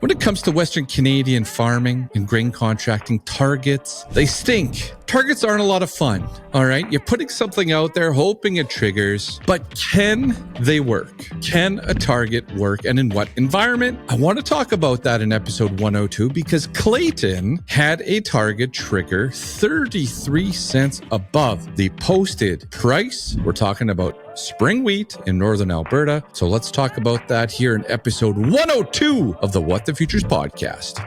When it comes to Western Canadian farming and grain contracting, targets, they stink. Targets aren't a lot of fun, all right? You're putting something out there, hoping it triggers, but can they work? Can a target work, and in what environment? I want to talk about that in episode 102 because Clayton had a target trigger 33 cents above the posted price. We're talking about spring wheat in Northern Alberta. So let's talk about that here in episode 102 of the What the Futures podcast.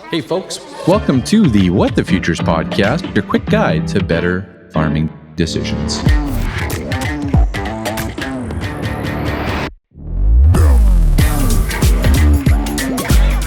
Hey folks, welcome to the What the Futures podcast, your quick guide to better farming decisions.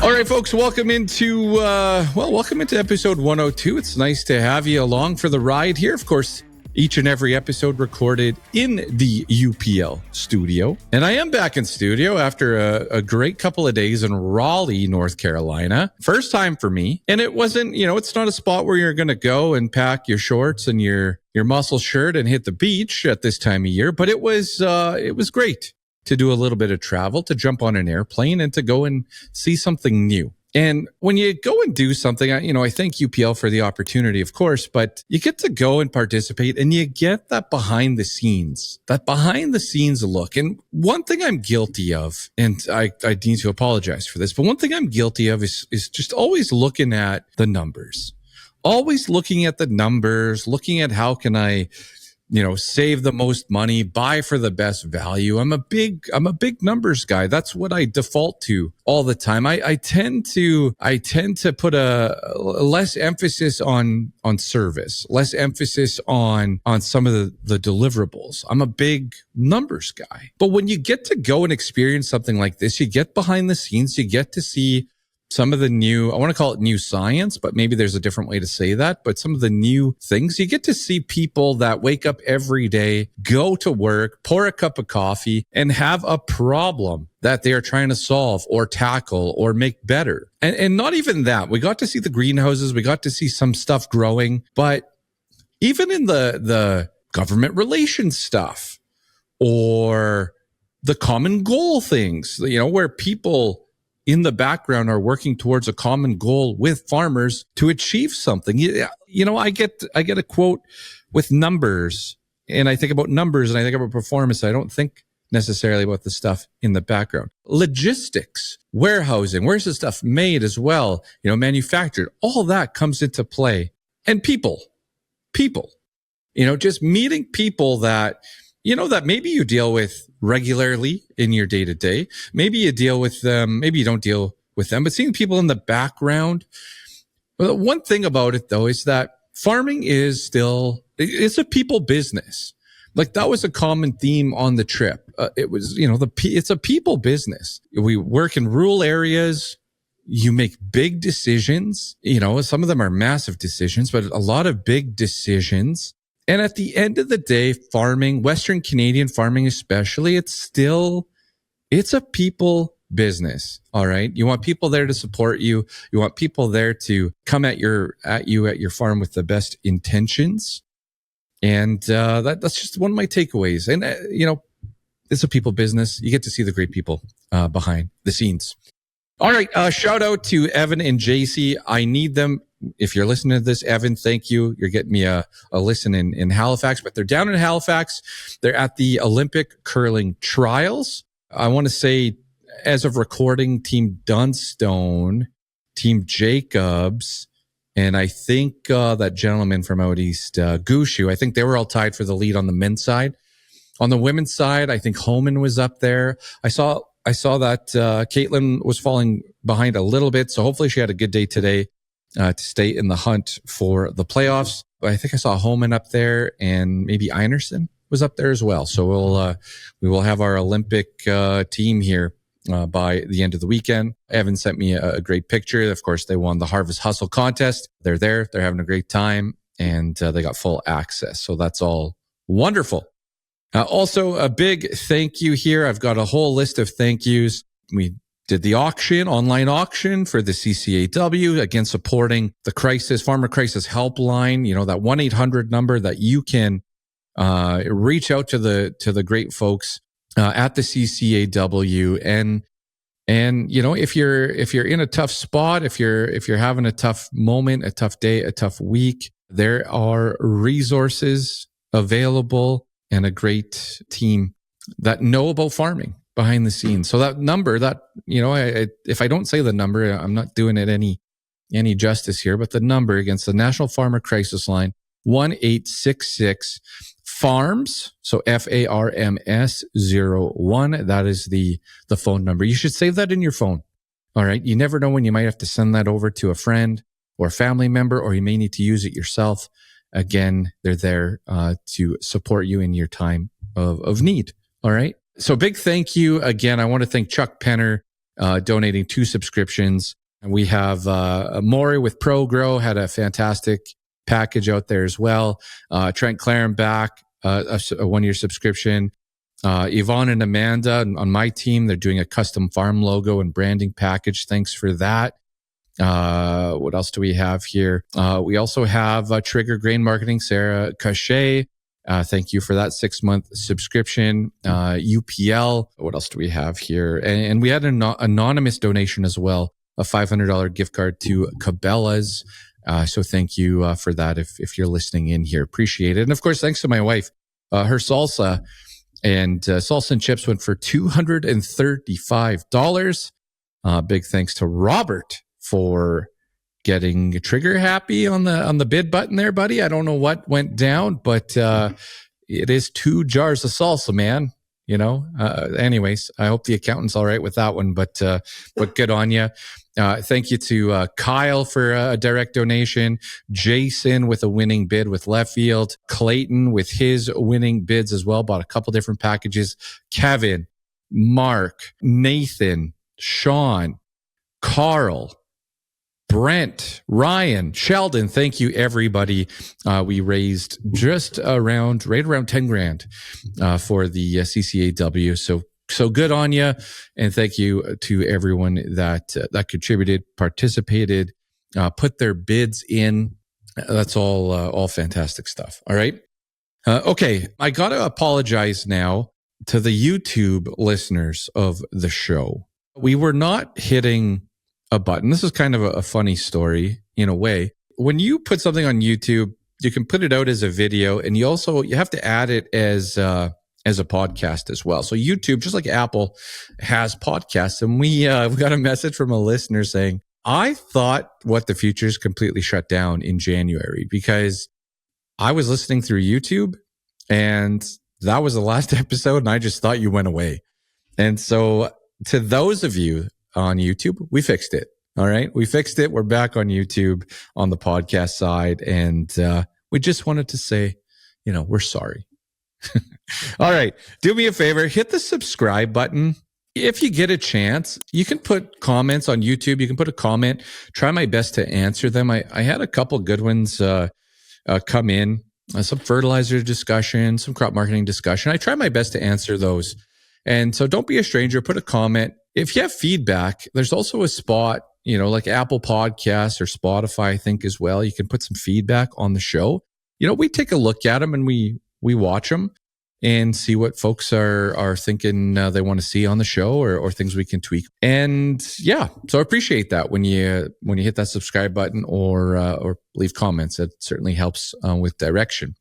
All right, folks, welcome into episode 102. It's nice to have you along for the ride here. Of course, each and every episode recorded in the UPL studio. And I am back in studio after a great couple of days in Raleigh, North Carolina. First time for me. And it wasn't, it's not a spot where you're going to go and pack your shorts and your muscle shirt and hit the beach at this time of year. But it was great to do a little bit of travel, to jump on an airplane and to go and see something new. And when you go and do something, I thank UPL for the opportunity, of course, but you get to go and participate and you get that behind the scenes look. And one thing I'm guilty of, and I need to apologize for this, but one thing I'm guilty of is just always looking at the numbers, looking at how can I save the most money, buy for the best value. I'm a big numbers guy. That's what I default to all the time. I tend to put a less emphasis on service, less emphasis on some of the deliverables. I'm a big numbers guy. But when you get to go and experience something like this, you get behind the scenes, you get to see some of the new, I want to call it new science, but maybe there's a different way to say that. But some of the new things, you get to see people that wake up every day, go to work, pour a cup of coffee, and have a problem that they are trying to solve or tackle or make better. And not even that. We got to see the greenhouses. We got to see some stuff growing. But even in the government relations stuff or the common goal things, where people in the background are working towards a common goal with farmers to achieve something. I get a quote with numbers, and I think about numbers and I think about performance. I don't think necessarily about the stuff in the background. Logistics, warehousing, where's the stuff made as well, manufactured, all that comes into play. And people, just meeting people that that maybe you deal with regularly in your day to day. Maybe you deal with them, maybe you don't deal with them, but seeing people in the background. Well, one thing about it though is that farming it's a people business. Like that was a common theme on the trip. It was, it's a people business. We work in rural areas. You make big decisions. Some of them are massive decisions, but a lot of big decisions. And at the end of the day, farming, Western Canadian farming especially, it's a people business. All right. You want people there to support you. You want people there to come at you at your farm with the best intentions. And that's just one of my takeaways. And it's a people business. You get to see the great people behind the scenes. All right. Shout out to Evan and JC. I need them. If you're listening to this, Evan, thank you. You're getting me a listen in Halifax, but they're down in Halifax. They're at the Olympic curling trials. I want to say, as of recording, Team Dunstone, Team Jacobs, and I think that gentleman from out east, Gushu, I think they were all tied for the lead on the men's side. On the women's side, I think Homan was up there. I saw that Caitlin was falling behind a little bit, so hopefully she had a good day today. To stay in the hunt for the playoffs. But I think I saw Homan up there and maybe Einerson was up there as well. So we will have our Olympic team here by the end of the weekend. Evan sent me a great picture. Of course, they won the Harvest Hustle contest. They're there. They're having a great time and they got full access. So that's all wonderful. Also, a big thank you here. I've got a whole list of thank yous. We did the online auction for the CCAW, again, supporting the Farmer Crisis Helpline, that 1-800 number that you can reach out to the great folks at the CCAW. And And if you're in a tough spot, if you're having a tough moment, a tough day, a tough week, there are resources available and a great team that know about farming behind the scenes. So that number, if I don't say the number, I'm not doing it any justice here, but the number against the National Farmer Crisis Line, 1-866 FARMS, so FARMS 01. That is the phone number. You should save that in your phone. All right. You never know when you might have to send that over to a friend or a family member, or you may need to use it yourself. Again, they're there to support you in your time of need. All right. So big thank you. Again, I want to thank Chuck Penner donating 2 subscriptions. And we have Maury with ProGrow had a fantastic package out there as well. Trent Clarenbach, a 1-year subscription. Yvonne and Amanda on my team, they're doing a custom farm logo and branding package. Thanks for that. What else do we have here? We also have Trigger Grain Marketing, Sarah Cachet. Thank you for that 6-month subscription. UPL. What else do we have here? And we had an anonymous donation as well, a $500 gift card to Cabela's. So thank you for that if you're listening in here. Appreciate it. And of course, thanks to my wife. Her salsa and chips went for $235. Big thanks to Robert for getting trigger happy on the bid button there, buddy. I don't know what went down, but it is 2 jars of salsa, man. Anyways, I hope the accountant's all right with that one, but good on you. Thank you to Kyle for a direct donation, Jason with a winning bid with left field, Clayton with his winning bids as well, bought a couple different packages, Kevin, Mark, Nathan, Sean, Carl, Brent, Ryan, Sheldon, thank you everybody. We raised just right around 10 grand for the CCAW. So good on you, and thank you to everyone that contributed, participated, put their bids in. That's all fantastic stuff. All right. Okay, I got to apologize now to the YouTube listeners of the show. We were not hitting a button. This is kind of a funny story in a way. When you put something on YouTube, you can put it out as a video, and you have to add it as a podcast as well. So YouTube, just like Apple, has podcasts. And we got a message from a listener saying, I thought What the Future's completely shut down in January because I was listening through YouTube and that was the last episode and I just thought you went away. And so to those of you on YouTube, we fixed it. All right. We fixed it. We're back on YouTube on the podcast side. And we just wanted to say, we're sorry. All right. Do me a favor. Hit the subscribe button. If you get a chance, you can put comments on YouTube. You can put a comment. Try my best to answer them. I had a couple good ones come in. Some fertilizer discussion, some crop marketing discussion. I try my best to answer those. And so don't be a stranger. Put a comment. If you have feedback, there's also a spot, like Apple Podcasts or Spotify, I think as well. You can put some feedback on the show. We take a look at them and we watch them and see what folks are thinking they want to see on the show or things we can tweak. And yeah, so I appreciate that when you hit that subscribe button or leave comments. It certainly helps with direction.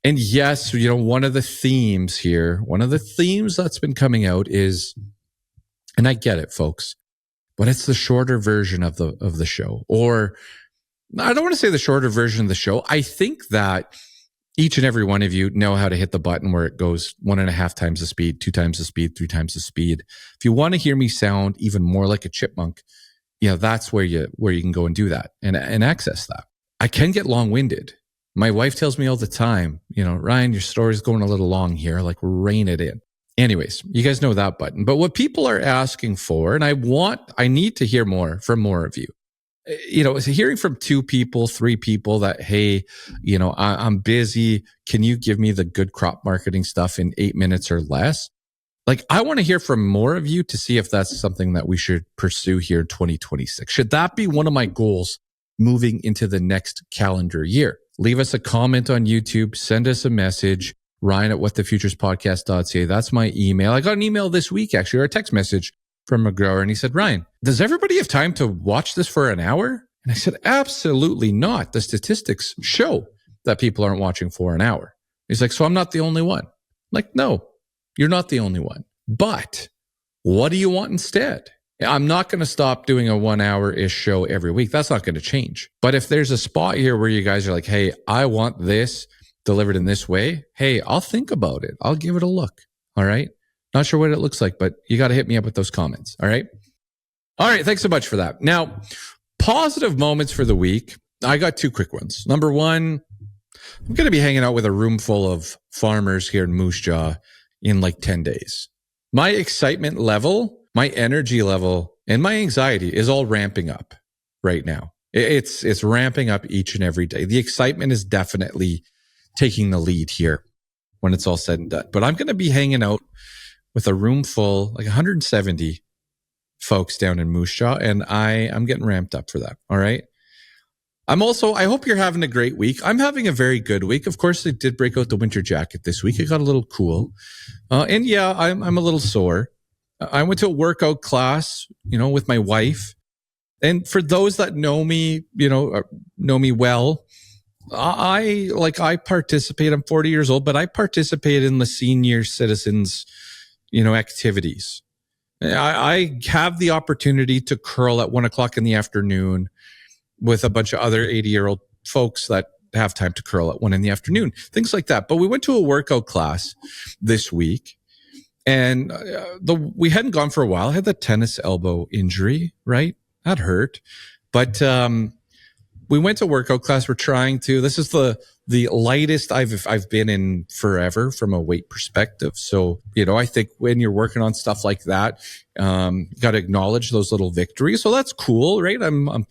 And yes, one of the themes that's been coming out is, and I get it, folks, but it's the shorter version of the show. Or I don't want to say the shorter version of the show. I think that each and every one of you know how to hit the button where it goes 1.5 times the speed, 2 times the speed, 3 times the speed. If you want to hear me sound even more like a chipmunk, that's where you can go and do that and access that. I can get long-winded. My wife tells me all the time, Ryan, your story's going a little long here, like rein it in. Anyways, you guys know that button. But what people are asking for, and I need to hear more from more of you. Hearing from 2 people, 3 people that, hey, I'm busy. Can you give me the good crop marketing stuff in 8 minutes or less? Like, I want to hear from more of you to see if that's something that we should pursue here in 2026. Should that be one of my goals moving into the next calendar year? Leave us a comment on YouTube. Send us a message. Ryan at whatthefuturespodcast.ca. That's my email. I got an email this week, actually, or a text message from a grower, and he said, Ryan, does everybody have time to watch this for an hour? And I said, absolutely not. The statistics show that people aren't watching for an hour. He's like, so I'm not the only one. I'm like, no, you're not the only one. But what do you want instead? I'm not going to stop doing a 1 hour-ish show every week. That's not going to change. But if there's a spot here where you guys are like, hey, I want this delivered in this way, hey, I'll think about it. I'll give it a look. All right. Not sure what it looks like, but you got to hit me up with those comments. All right. All right. Thanks so much for that. Now, positive moments for the week. I got 2 quick ones. Number 1, I'm going to be hanging out with a room full of farmers here in Moose Jaw in like 10 days. My excitement level, my energy level, and my anxiety is all ramping up right now. It's ramping up each and every day. The excitement is definitely taking the lead here when it's all said and done. But I'm going to be hanging out with a room full, like 170 folks down in Moose Jaw, and I'm getting ramped up for that. All right. I hope you're having a great week. I'm having a very good week. Of course, I did break out the winter jacket this week. It got a little cool. And yeah, I'm a little sore. I went to a workout class, with my wife. And for those that know me, know me well, I participate. I'm 40 years old, but I participate in the senior citizens, activities. I have the opportunity to curl at 1:00 in the afternoon with a bunch of other 80-year-old folks that have time to curl at 1 in the afternoon, things like that. But we went to a workout class this week, and we hadn't gone for a while. I had the tennis elbow injury, right? That hurt. But we went to workout class. This is the lightest I've been in forever from a weight perspective. So, I think when you're working on stuff like that, you got to acknowledge those little victories. So that's cool, right? I'm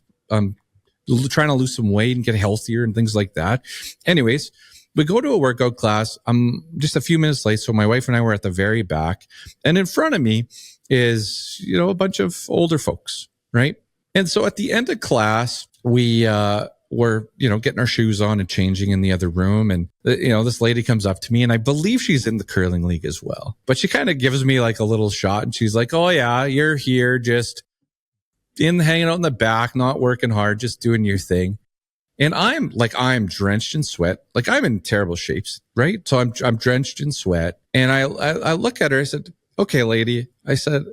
trying to lose some weight and get healthier and things like that. Anyways, we go to a workout class. I'm just a few minutes late. So my wife and I were at the very back, and in front of me is, a bunch of older folks, right? And so at the end of class, we were, getting our shoes on and changing in the other room. And, this lady comes up to me, and I believe she's in the curling league as well. But she kind of gives me like a little shot, and she's like, oh yeah, you're here just hanging out in the back, not working hard, just doing your thing. And I'm drenched in sweat. Like, I'm in terrible shapes, right? So I'm drenched in sweat. And I look at her, I said, okay, lady. I said,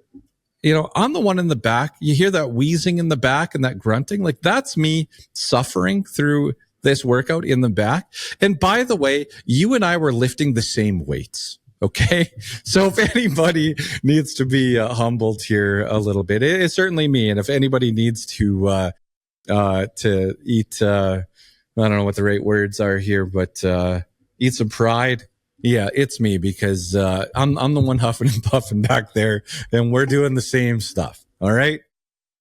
I'm the one in the back. You hear that wheezing in the back and that grunting? Like, that's me suffering through this workout in the back. And by the way, you and I were lifting the same weights. Okay. So if anybody needs to be humbled here a little bit, it's certainly me. And if anybody needs to eat, I don't know what the right words are here, but eat some pride. Yeah, it's me, because I'm the one huffing and puffing back there, and we're doing the same stuff. All right.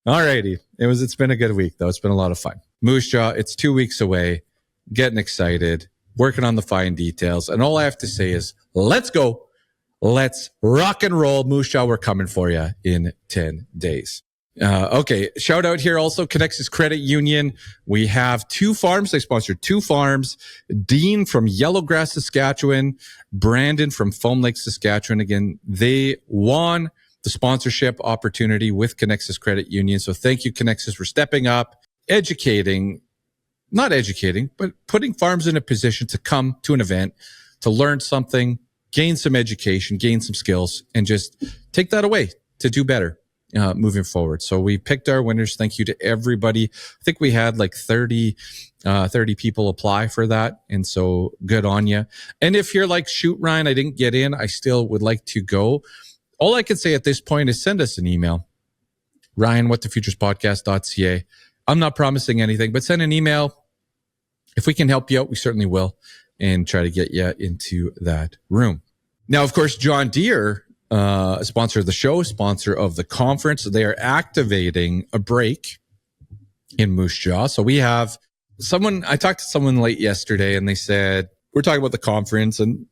All righty. It's been a good week though. It's been a lot of fun. Moose Jaw, it's 2 weeks away. Getting excited, working on the fine details. And all I have to say is, let's go. Let's rock and roll. Moose Jaw, we're coming for you in 10 days. Okay. Shout out here also, Connexus Credit Union. We have 2 farms. They sponsored 2 farms. Dean from Yellowgrass, Saskatchewan. Brandon from Foam Lake, Saskatchewan. Again, they won the sponsorship opportunity with Connexus Credit Union. So thank you, Connexus, for stepping up, not educating, but putting farms in a position to come to an event, to learn something, gain some education, gain some skills, and just take that away to do better moving forward. So we picked our winners. Thank you to everybody. I think we had like 30 people apply for that. And so good on you. And if you're like, shoot, Ryan, I didn't get in, I still would like to go. All I can say at this point is send us an email, ryan@thefuturespodcast.ca. I'm not promising anything, but send an email. If we can help you out, we certainly will, and try to get you into that room. Now, of course, John Deere, sponsor of the show, sponsor of the conference, they are activating a break in Moose Jaw. So we have I talked to someone late yesterday, and they said, we're talking about the conference, and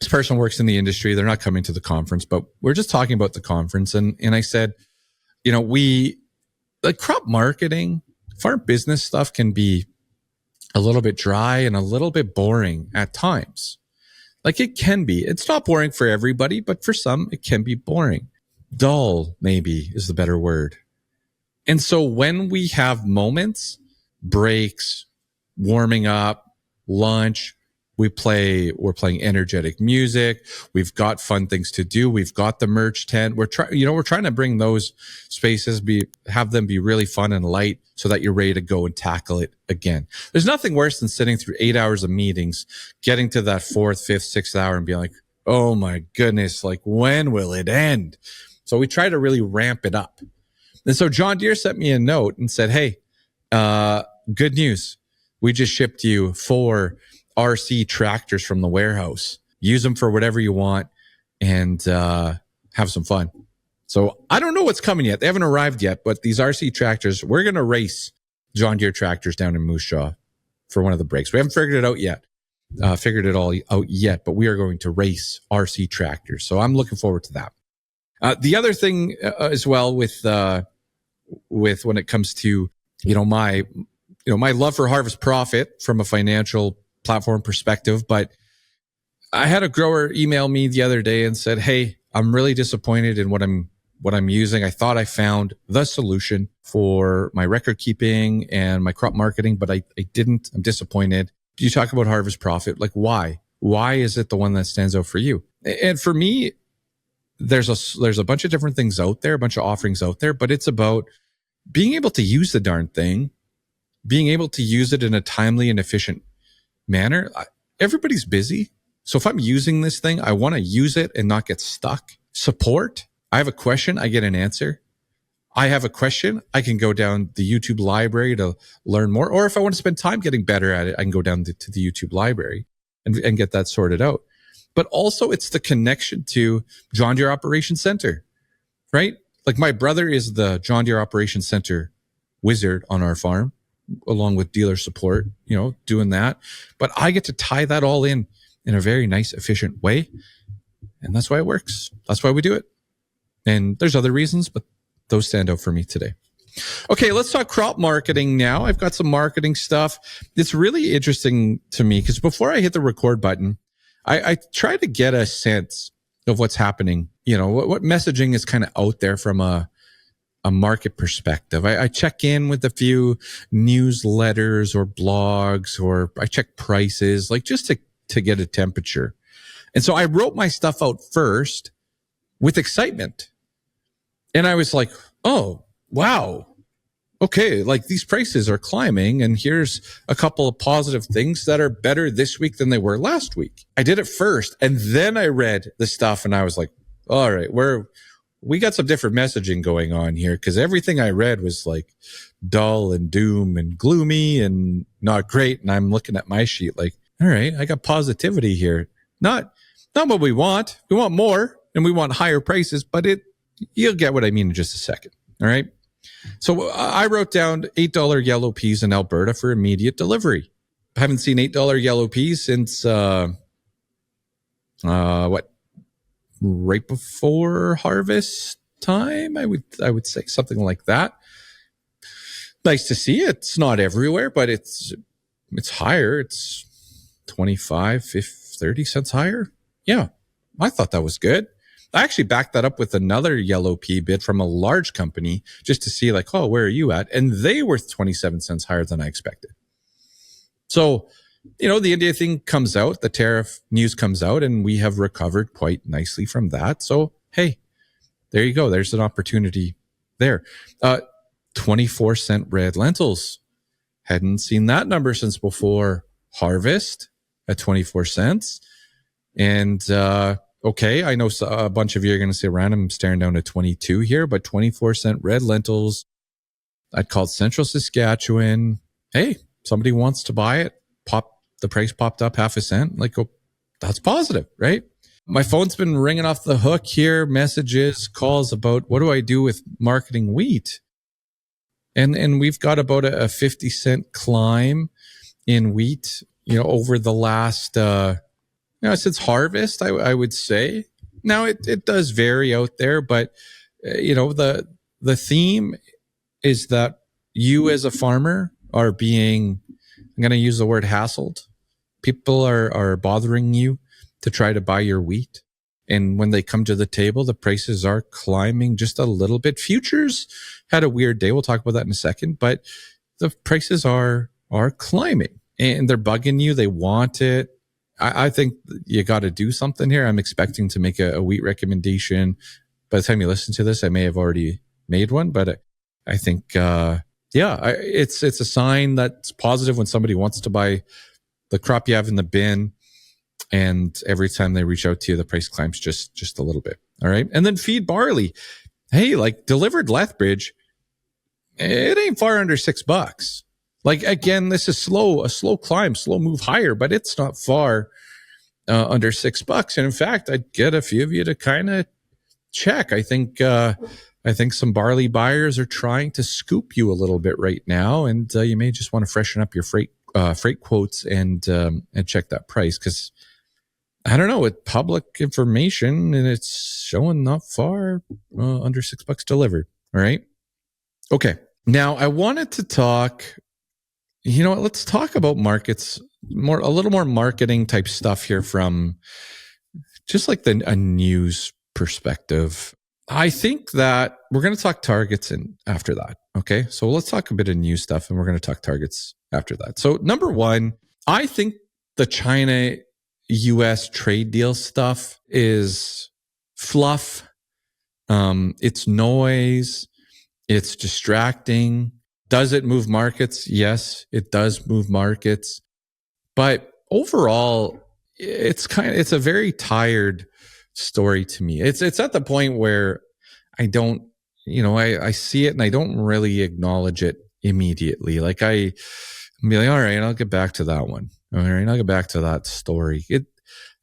this person works in the industry. They're not coming to the conference, but we're just talking about the conference. And I said, crop marketing, farm business stuff can be a little bit dry and a little bit boring at times. Like, it can be. It's not boring for everybody, but for some, it can be boring. dull, maybe is the better word. And so when we have moments, breaks, warming up, lunch, we're playing energetic music. We've got fun things to do. We've got the merch tent. We're trying to bring those spaces, have them be really fun and light so that you're ready to go and tackle it again. There's nothing worse than sitting through 8 hours of meetings, getting to that 4th, 5th, 6th hour and being like, oh my goodness, like when will it end? So we try to really ramp it up. And so John Deere sent me a note and said, hey, good news. We just shipped you 4 RC tractors from the warehouse. Use them for whatever you want and have some fun. So I don't know what's coming yet. They haven't arrived yet, but these RC tractors, we're going to race John Deere tractors down in Moose Jaw for one of the breaks. We haven't figured it all out yet, but we are going to race RC tractors. So I'm looking forward to that. The other thing as well with when it comes to, my love for harvest profit from a financial platform perspective, but I had a grower email me the other day and said, hey, I'm really disappointed in what I'm using. I thought I found the solution for my record keeping and my crop marketing, but I didn't. I'm disappointed. You talk about harvest profit. Like why? Why is it the one that stands out for you? And for me, there's a bunch of different things out there, a bunch of offerings out there, but it's about being able to use the darn thing, being able to use it in a timely and efficient manner. Everybody's busy. So if I'm using this thing, I want to use it and not get stuck. Support. I have a question, I get an answer. I have a question, I can go down the YouTube library to learn more. Or if I want to spend time getting better at it, I can go down to the YouTube library and get that sorted out. But also it's the connection to John Deere Operations Center, right? Like my brother is the John Deere Operations Center wizard on our farm, along with dealer support, doing that. But I get to tie that all in a very nice, efficient way. And that's why it works. That's why we do it. And there's other reasons, but those stand out for me today. Okay, let's talk crop marketing now. I've got some marketing stuff. It's really interesting to me because before I hit the record button, I try to get a sense of what's happening. What messaging is kind of out there from a market perspective. I check in with a few newsletters or blogs, or I check prices, like just to get a temperature. And so I wrote my stuff out first with excitement. And I was like, oh, wow. Okay, like these prices are climbing, and here's a couple of positive things that are better this week than they were last week. I did it first, and then I read the stuff, and I was like, all right, we got some different messaging going on here, because everything I read was like dull and doom and gloomy and not great. And I'm looking at my sheet like, all right, I got positivity here. Not what we want. We want more and we want higher prices, but you'll get what I mean in just a second. All right. So I wrote down $8 yellow peas in Alberta for immediate delivery. I haven't seen $8 yellow peas since, right before harvest time, I would say, something like that. Nice to see it. It's not everywhere, but it's higher. It's 25, 50, 30 cents higher. Yeah, I thought that was good. I actually backed that up with another yellow pea bid from a large company just to see like, oh, where are you at? And they were 27 cents higher than I expected. So, the India thing comes out, the tariff news comes out, and we have recovered quite nicely from that. So, hey, there you go. There's an opportunity there. 24-cent red lentils. Hadn't seen that number since before harvest at 24 cents. And, okay, I know a bunch of you are going to say, Ryan, I'm staring down at 22 here, but 24-cent red lentils. I'd call it Central Saskatchewan. Hey, somebody wants to buy it. The price popped up half a cent. Like, oh, that's positive, right? My phone's been ringing off the hook here. Messages, calls about what do I do with marketing wheat? And we've got about a 50-cent climb in wheat, over the last, since harvest, I would say. Now it does vary out there, but the theme is that you as a farmer are being, I'm going to use the word hassled. People are bothering you to try to buy your wheat. And when they come to the table, the prices are climbing just a little bit. Futures had a weird day. We'll talk about that in a second, but the prices are climbing and they're bugging you. They want it. I think you got to do something here. I'm expecting to make a wheat recommendation. By the time you listen to this, I may have already made one, but I think, it's a sign that's positive when somebody wants to buy the crop you have in the bin. And every time they reach out to you, the price climbs just a little bit. All right. And then feed barley. Hey, like delivered Lethbridge, it ain't far under $6. Like, again, this is a slow climb, slow move higher, but it's not far under $6. And in fact, I'd get a few of you to kind of check. I think some barley buyers are trying to scoop you a little bit right now, and you may just want to freshen up your freight quotes and check that price, because I don't know, with public information, and it's showing not far under $6 delivered. All right. Okay. Now I wanted to talk. You know what? Let's talk about markets a little more marketing type stuff here from just like a news perspective. I think that we're going to talk targets after that. Okay. So let's talk a bit of news stuff and we're going to talk targets after that. So number one, I think the China-US trade deal stuff is fluff. It's noise. It's distracting. Does it move markets? Yes, it does move markets. But overall, it's a very tired story to me. It's at the point where I don't, I see it and I don't really acknowledge it immediately. Like I'm be like, all right, I'll get back to that one. All right, I'll get back to that story. It,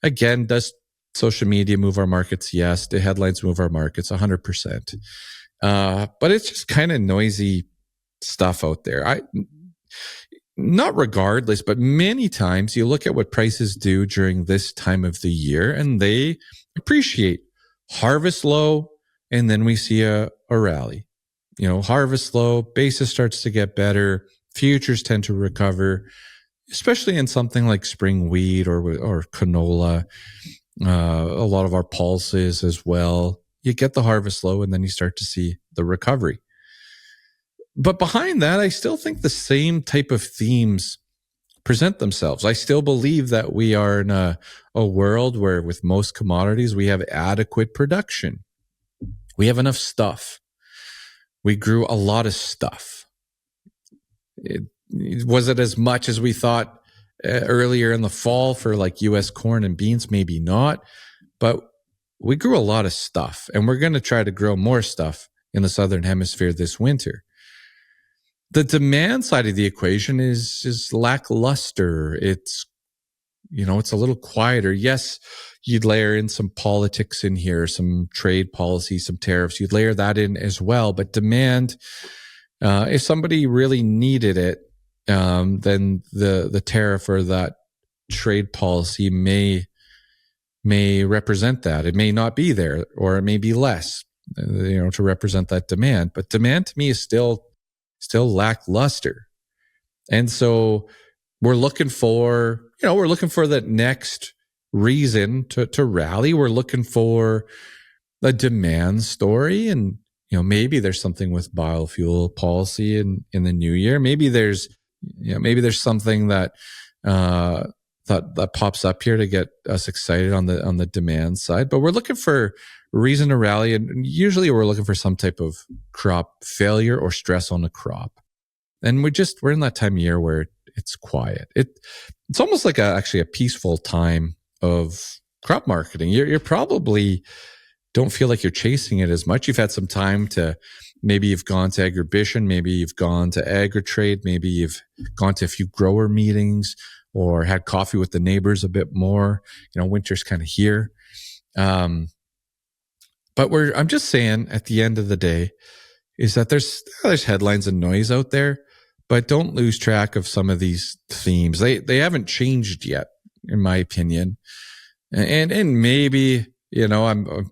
again, does social media move our markets? Yes. The headlines move our markets 100%. But it's just kind of noisy stuff out there. Not regardless, but many times you look at what prices do during this time of the year and they appreciate. Harvest low, and then we see a rally. Harvest low, basis starts to get better, futures tend to recover, especially in something like spring wheat or canola, a lot of our pulses as well. You get the harvest low and then you start to see the recovery. But behind that, I still think the same type of themes present themselves. I still believe that we are in a world where with most commodities, we have adequate production. We have enough stuff. We grew a lot of stuff. Was it as much as we thought earlier in the fall for like U.S. corn and beans? Maybe not, but we grew a lot of stuff and we're going to try to grow more stuff in the Southern Hemisphere this winter. The demand side of the equation is lackluster. It's a little quieter. Yes, you'd layer in some politics in here, some trade policy, some tariffs. You'd layer that in as well. But demand, if somebody really needed it, then the tariff or that trade policy may represent that. It may not be there, or it may be less, to represent that demand. But demand to me is still lackluster. And so we're looking for that next reason to rally. We're looking for a demand story. And, maybe there's something with biofuel policy in the new year. Maybe there's something that pops up here to get us excited on the demand side. But we're looking for a reason to rally. And usually we're looking for some type of crop failure or stress on the crop. And we're in that time of year where it's quiet. It's almost like actually a peaceful time of crop marketing. You're probably don't feel like you're chasing it as much. You've had some time to, maybe you've gone to Agribition, maybe you've gone to Agritrade, maybe you've gone to a few grower meetings or had coffee with the neighbors a bit more. Winter's kind of here. But I'm just saying at the end of the day is that there's headlines and noise out there, but don't lose track of some of these themes. They haven't changed yet, in my opinion. And maybe, I'm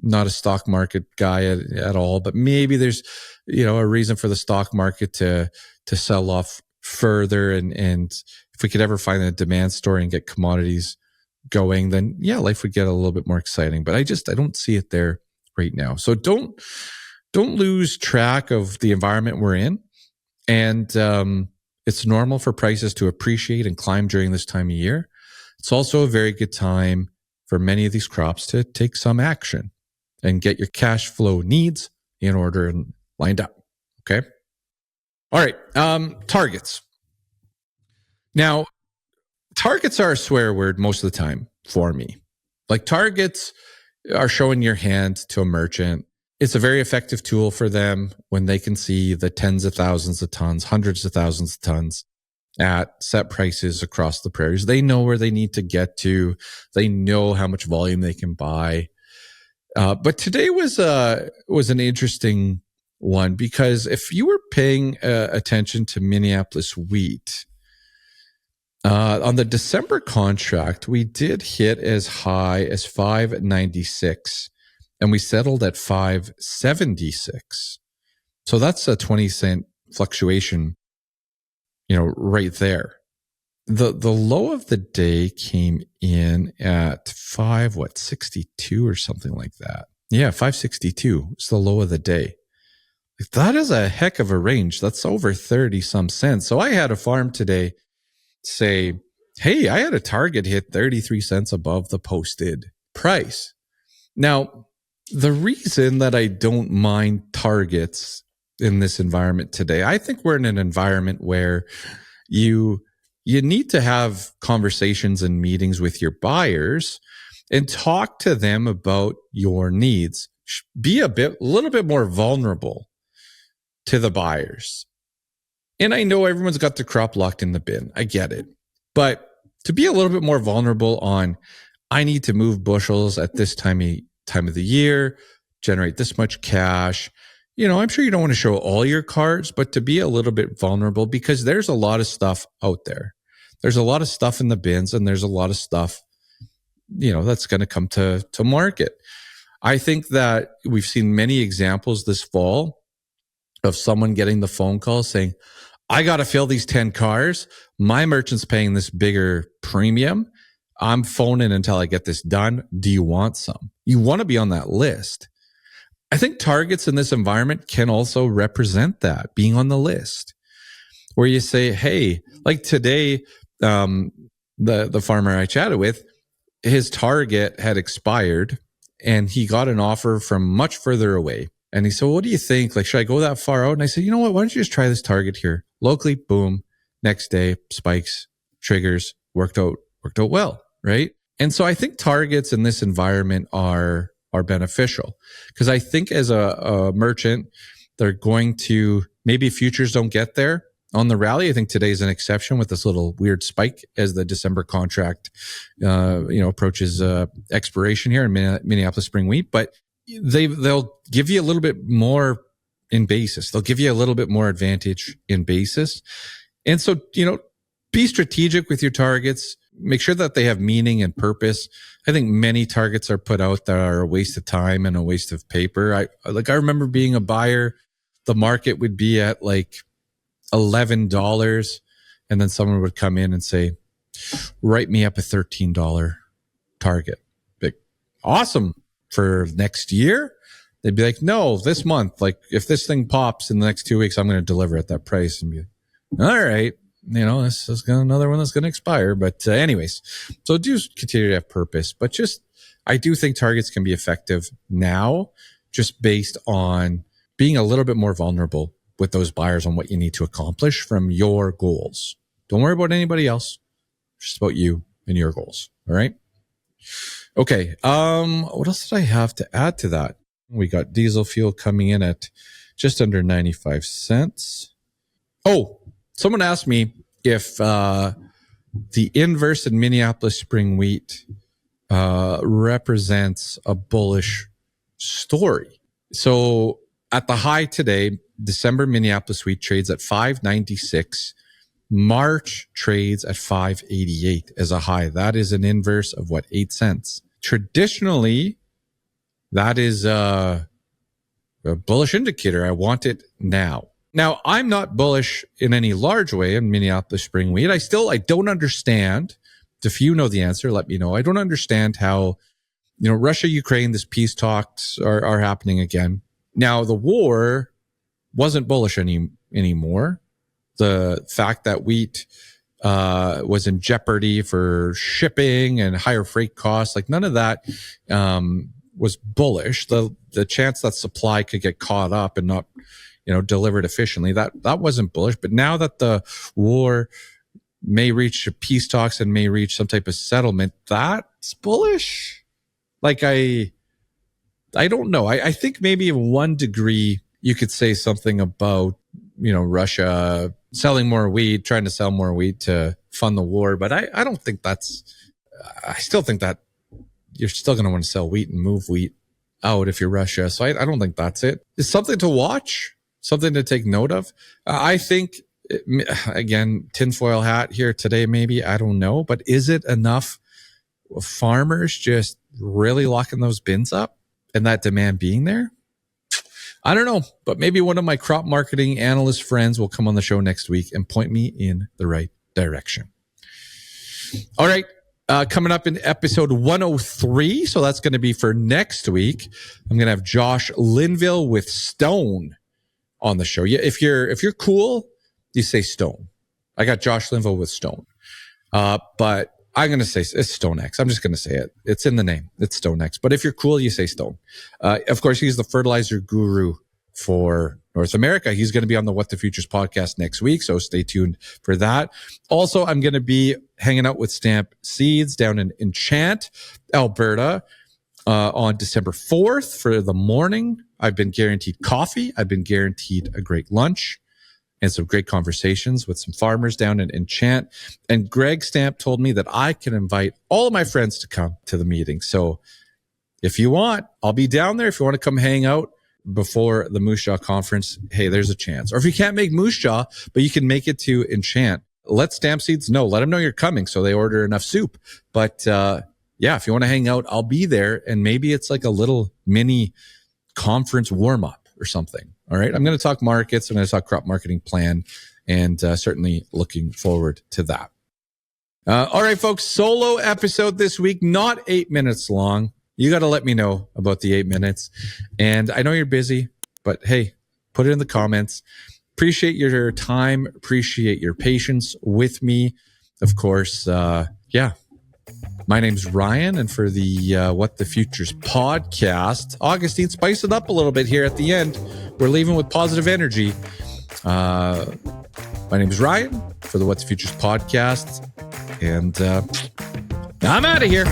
not a stock market guy at all, but maybe there's, a reason for the stock market to sell off further. And if we could ever find a demand story and get commodities going, then yeah, life would get a little bit more exciting. But I don't see it there right now. So don't lose track of the environment we're in. And it's normal for prices to appreciate and climb during this time of year. It's also a very good time for many of these crops to take some action and get your cash flow needs in order and lined up. Okay. All right. Targets. Now, targets are a swear word most of the time for me. Like, targets are showing your hand to a merchant. It's a very effective tool for them when they can see the tens of thousands of tons, hundreds of thousands of tons at set prices across the prairies. They know where they need to get to. They know how much volume they can buy. But today was an interesting one, because if you were paying attention to Minneapolis wheat, on the December contract, we did hit as high as 596, and we settled at 576. So that's a 20-cent fluctuation, right there. The low of the day came in at 62 or something like that. Yeah, 562 is the low of the day. That is a heck of a range. That's over 30 some cents. So I had a farm today say, hey, I had a target hit 33 cents above the posted price. Now, the reason that I don't mind targets in this environment today, I think we're in an environment where you need to have conversations and meetings with your buyers and talk to them about your needs. Be a little bit more vulnerable to the buyers. And I know everyone's got the crop locked in the bin. I get it. But to be a little bit more vulnerable on, I need to move bushels at this time of the year, generate this much cash. I'm sure you don't want to show all your cards, but to be a little bit vulnerable, because there's a lot of stuff out there. There's a lot of stuff in the bins, and there's a lot of stuff, that's going to come to market. I think that we've seen many examples this fall of someone getting the phone call saying, I got to fill these 10 cars. My merchant's paying this bigger premium. I'm phoning until I get this done. Do you want some? You want to be on that list. I think targets in this environment can also represent that, being on the list, where you say, hey, like today, the farmer I chatted with, his target had expired and he got an offer from much further away. And he said, well, what do you think? Like, should I go that far out? And I said, you know what? Why don't you just try this target here locally? Boom. Next day, spikes, triggers, worked out well. Right. And so I think targets in this environment are beneficial, because I think as a merchant, they're going to, maybe futures don't get there on the rally. I think today's an exception with this little weird spike as the December contract, approaches expiration here in Minneapolis spring wheat. But they'll give you a little bit more in basis. They'll give you a little bit more advantage in basis. And so, be strategic with your targets. Make sure that they have meaning and purpose. I think many targets are put out that are a waste of time and a waste of paper. I remember being a buyer, the market would be at like $11, and then someone would come in and say, write me up a $13 target. Like, awesome. For next year, they'd be like, no, this month, like if this thing pops in the next 2 weeks, I'm going to deliver at that price. And be like, all right, this is another one that's going to expire. But anyways, so do continue to have purpose. But I do think targets can be effective now, just based on being a little bit more vulnerable with those buyers on what you need to accomplish from your goals. Don't worry about anybody else. Just about you and your goals. All right. Okay. What else did I have to add to that? We got diesel fuel coming in at just under 95 cents. Oh, someone asked me if the inverse in Minneapolis spring wheat represents a bullish story. So at the high today, December Minneapolis wheat trades at 596. March trades at 588 as a high. That is an inverse of 8 cents. Traditionally, that is a bullish indicator. I want it now. Now, I'm not bullish in any large way in Minneapolis spring wheat. I don't understand If you know the answer, let me know. I don't understand how, Russia, Ukraine, this peace talks are happening again. Now, the war wasn't bullish anymore. The fact that wheat was in jeopardy for shipping and higher freight costs, like none of that was bullish. The chance that supply could get caught up and not, delivered efficiently, that wasn't bullish. But now that the war may reach peace talks and may reach some type of settlement, that's bullish. Like I don't know. I think maybe in 1 degree you could say something about, Russia selling more wheat, trying to sell more wheat to fund the war. But I don't think I still think that you're still going to want to sell wheat and move wheat out if you're Russia. So I don't think that's it. It's something to watch, something to take note of. I think, again, tinfoil hat here today, maybe, I don't know. But is it enough farmers just really locking those bins up and that demand being there? I don't know, but maybe one of my crop marketing analyst friends will come on the show next week and point me in the right direction. All right. Coming up in episode 103. So that's going to be for next week. I'm going to have Josh Linville with Stone on the show. Yeah. If you're cool, you say Stone. I got Josh Linville with Stone. But I'm going to say it's StoneX. I'm just going to say it. It's in the name. It's StoneX. But if you're cool, you say Stone. Of course, he's the fertilizer guru for North America. He's going to be on the What the Futures podcast next week, so stay tuned for that. Also, I'm going to be hanging out with Stamp Seeds down in Enchant, Alberta, on December 4th for the morning. I've been guaranteed coffee. I've been guaranteed a great lunch and some great conversations with some farmers down in Enchant. And Greg Stamp told me that I can invite all of my friends to come to the meeting. So if you want, I'll be down there. If you want to come hang out before the Moose Jaw conference, hey, there's a chance. Or if you can't make Moose Jaw, but you can make it to Enchant, let Stamp Seeds know. Let them know you're coming so they order enough soup. But yeah, if you want to hang out, I'll be there. And maybe it's like a little mini conference warm-up or something. All right. I'm going to talk markets. I'm going to talk crop marketing plan, and certainly looking forward to that. All right, folks, solo episode this week, not 8 minutes long. You got to let me know about the 8 minutes. And I know you're busy, but hey, put it in the comments. Appreciate your time. Appreciate your patience with me. Of course, yeah. My name's Ryan, and for the What the Futures podcast, Augustine, spice it up a little bit here at the end. We're leaving with positive energy. My name is Ryan for the What the Futures podcast, and I'm out of here.